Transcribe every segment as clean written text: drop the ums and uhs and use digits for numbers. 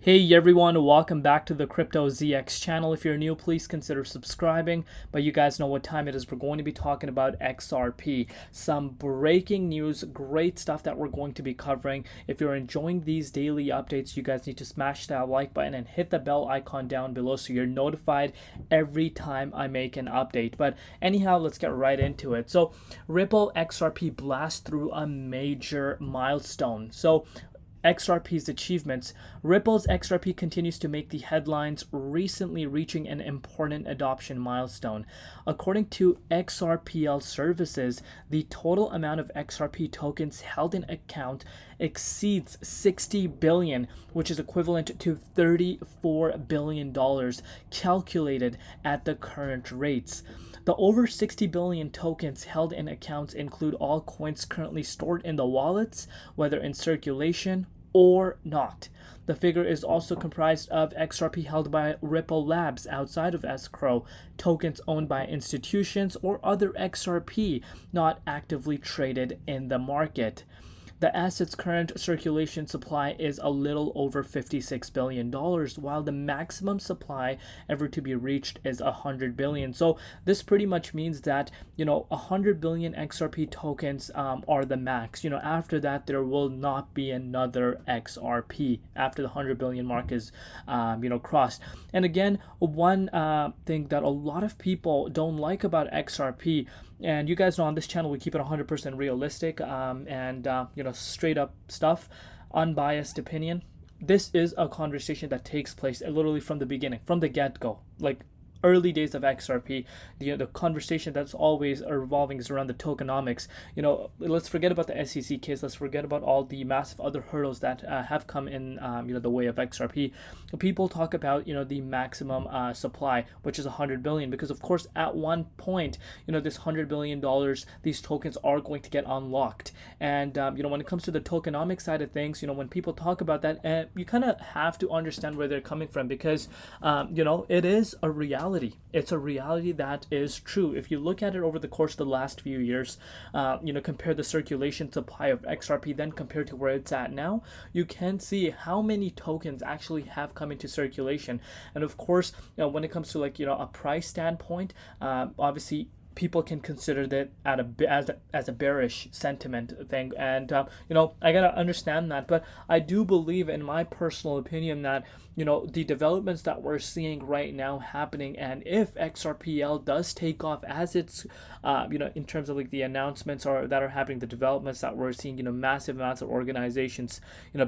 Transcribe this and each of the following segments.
Hey everyone, welcome back to the Crypto ZX channel. If you're new, please consider subscribing. But you guys know what time it is. We're going to be talking about XRP. Some breaking news, great stuff that we're going to be covering. If you're enjoying these daily updates, you guys need to smash that like button and hit the bell icon down below so you're notified every time I make an update. But anyhow, let's get right into it. So Ripple XRP blast through a major milestone. So XRP's achievements. Ripple's XRP continues to make the headlines, recently reaching an important adoption milestone. According to XRPL services, the total amount of XRP tokens held in account exceeds 60 billion, which is equivalent to $34 billion calculated at the current rates. The over 60 billion tokens held in accounts include all coins currently stored in the wallets, whether in circulation or not. The figure is also comprised of XRP held by Ripple Labs outside of escrow, tokens owned by institutions, or other XRP not actively traded in the market. The asset's current circulation supply is a little over $56 billion, while the maximum supply ever to be reached is 100 billion. So this pretty much means that, 100 billion XRP tokens are the max. After that, there will not be another XRP after the 100 billion mark is, crossed. And again, one thing that a lot of people don't like about XRP, and you guys know on this channel we keep it 100% realistic and straight up stuff, unbiased opinion. This is a conversation that takes place literally from the beginning, from the get-go, like early days of XRP. The conversation that's always revolving is around the tokenomics. Let's forget about the SEC case. Let's forget about all the massive other hurdles that have come in the way of XRP. People talk about the maximum supply, which is 100 billion, because of course at one point this $100 billion, these tokens are going to get unlocked. And when it comes to the tokenomic side of things, when people talk about that, you kind of have to understand where they're coming from, because it is a reality. It's a reality that is true. If you look at it over the course of the last few years, compare the circulation supply of XRP then compared to where it's at now, you can see how many tokens actually have come into circulation. And of course, when it comes to a price standpoint, obviously people can consider that as a bearish sentiment thing, and I gotta understand that. But I do believe, in my personal opinion, that the developments that we're seeing right now happening, and if XRPL does take off as it's in terms of the announcements that are happening, the developments that we're seeing, massive amounts of organizations,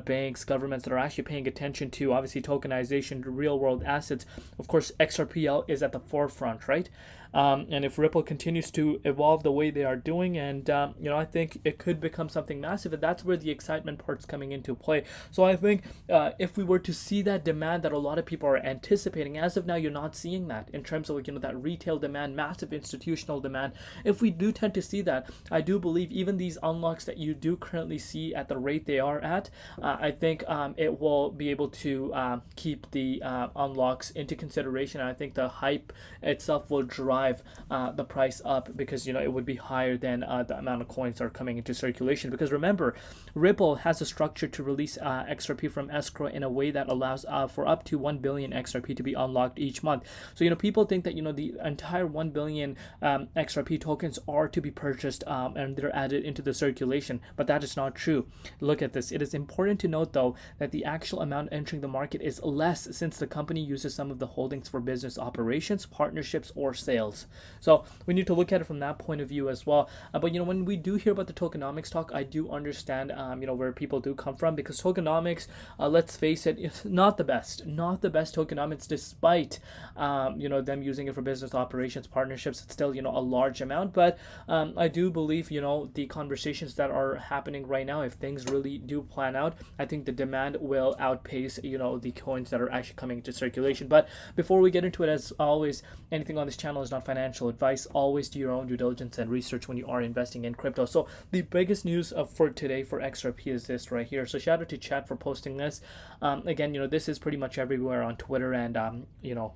banks, governments that are actually paying attention to obviously tokenization, real world assets. Of course, XRPL is at the forefront, right? And if Ripple continues to evolve the way they are doing, and I think it could become something massive, and that's where the excitement part's coming into play. So I think if we were to see that demand that a lot of people are anticipating, as of now, you're not seeing that in terms of that retail demand, massive institutional demand. If we do tend to see that, I do believe even these unlocks that you do currently see at the rate they are at, I think it will be able to keep the unlocks into consideration. And I think the hype itself will drive the price up, because it would be higher than the amount of coins that are coming into circulation. Because remember, Ripple has a structure to release XRP from escrow in a way that allows for up to 1 billion XRP to be unlocked each month. So people think that the entire 1 billion XRP tokens are to be purchased and they're added into the circulation, but that is not true. Look at this. It is important to note, though, that the actual amount entering the market is less, since the company uses some of the holdings for business operations, partnerships, or sales. So we need to look at it from that point of view as well. But when we do hear about the tokenomics talk, I do understand where people do come from, because tokenomics, let's face it, is not the best tokenomics, despite them using it for business operations, partnerships. It's still a large amount. But I do believe the conversations that are happening right now, if things really do plan out, I think the demand will outpace the coins that are actually coming into circulation. But before we get into it, as always, anything on this channel is not financial advice. Always do your own due diligence and research when you are investing in crypto. So the biggest news for today for XRP is this right here. So shout out to chat for posting this. Again, this is pretty much everywhere on Twitter and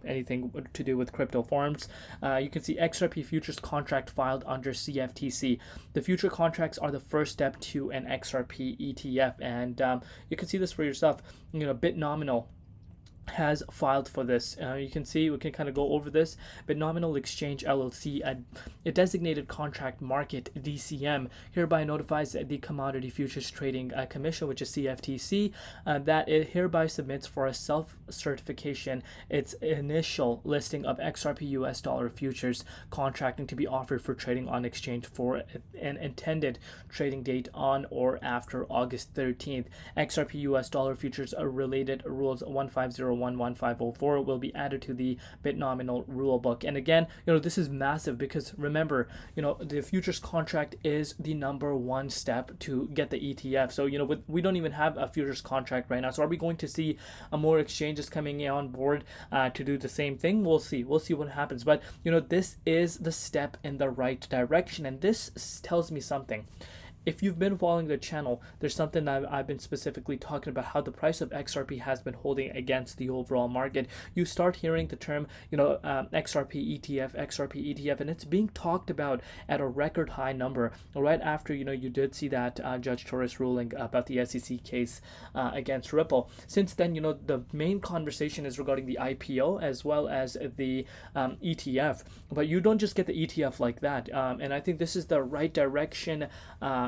anything to do with crypto forums. You can see XRP Futures contract filed under CFTC. The future contracts are the first step to an XRP ETF, and you can see this for yourself. Bit nominal has filed for this. You can see, we can kind of go over this, but Nominal Exchange LLC, a designated contract market DCM, hereby notifies the Commodity Futures Trading Commission, which is CFTC, that it hereby submits for a self-certification its initial listing of XRP US dollar futures contracting to be offered for trading on exchange for an intended trading date on or after August 13th. XRP US dollar futures related rules 150111504 will be added to the BitNominal rulebook. And again, this is massive because remember, the futures contract is the #1 step to get the ETF. So, we don't even have a futures contract right now. So are we going to see more exchanges coming on board to do the same thing? We'll see what happens. But, this is the step in the right direction. And this tells me something. If you've been following the channel, there's something that I've been specifically talking about, how the price of XRP has been holding against the overall market. You start hearing the term, XRP ETF, and it's being talked about at a record high number right after, you did see that Judge Torres ruling about the SEC case against Ripple. Since then, the main conversation is regarding the IPO as well as the ETF. But you don't just get the ETF like that. And I think this is the right direction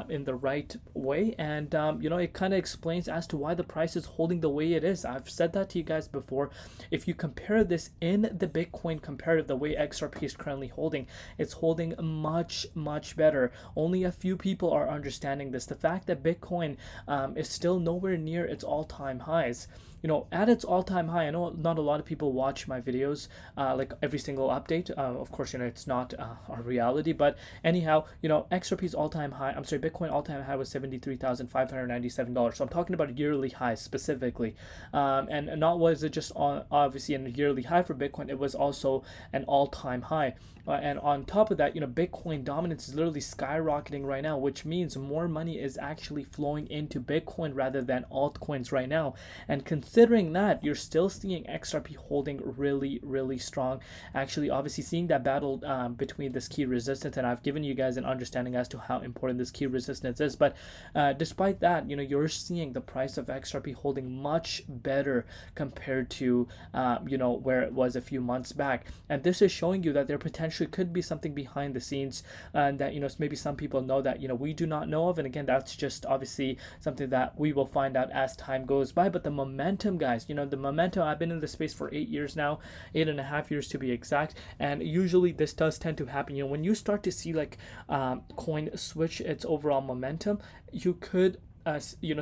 in the right way, and it kind of explains as to why the price is holding the way it is. I've said that to you guys before. If you compare this in the Bitcoin comparative, the way XRP is currently holding, it's holding much better. Only a few people are understanding this. The fact that Bitcoin is still nowhere near its all-time highs. At its all-time high, I know not a lot of people watch my videos like every single update. Of course, it's not our reality, but anyhow, XRP's all-time high, Bitcoin all-time high was $73,597. So I'm talking about yearly highs specifically, and not was it just obviously a yearly high for Bitcoin, it was also an all-time high. And on top of that, Bitcoin dominance is literally skyrocketing right now, which means more money is actually flowing into Bitcoin rather than altcoins right now. And considering that, you're still seeing XRP holding really strong. Actually, obviously seeing that battle between this key resistance, and I've given you guys an understanding as to how important this key resistance is. But despite that, you're seeing the price of XRP holding much better compared to where it was a few months back. And this is showing you that there potentially could be something behind the scenes, and that maybe some people know that we do not know of. And again, that's just obviously something that we will find out as time goes by. But the momentum, guys, the momentum, I've been in this space for 8 years now, 8.5 years to be exact, and usually this does tend to happen. When you start to see like coin switch its overall momentum, you could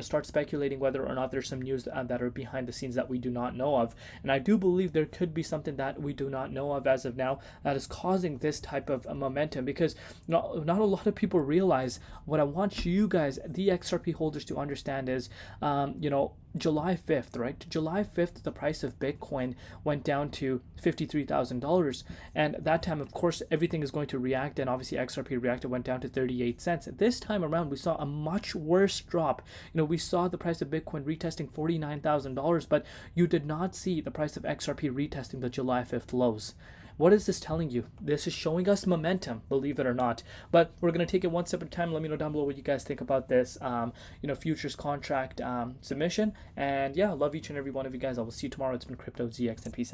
start speculating whether or not there's some news that are behind the scenes that we do not know of. And I do believe there could be something that we do not know of as of now that is causing this type of momentum, because not a lot of people realize. What I want you guys, the XRP holders, to understand is, July 5th, right? July 5th, the price of Bitcoin went down to $53,000. And that time, of course, everything is going to react. And obviously, XRP reacted, went down to 38 cents. This time around, we saw a much worse drop. We saw the price of Bitcoin retesting $49,000, but you did not see the price of XRP retesting the July 5th lows. What is this telling you? This is showing us momentum, believe it or not. But we're going to take it one step at a time. Let me know down below what you guys think about this, futures contract submission. And yeah, love each and every one of you guys. I will see you tomorrow. It's been Crypto ZX, and peace out.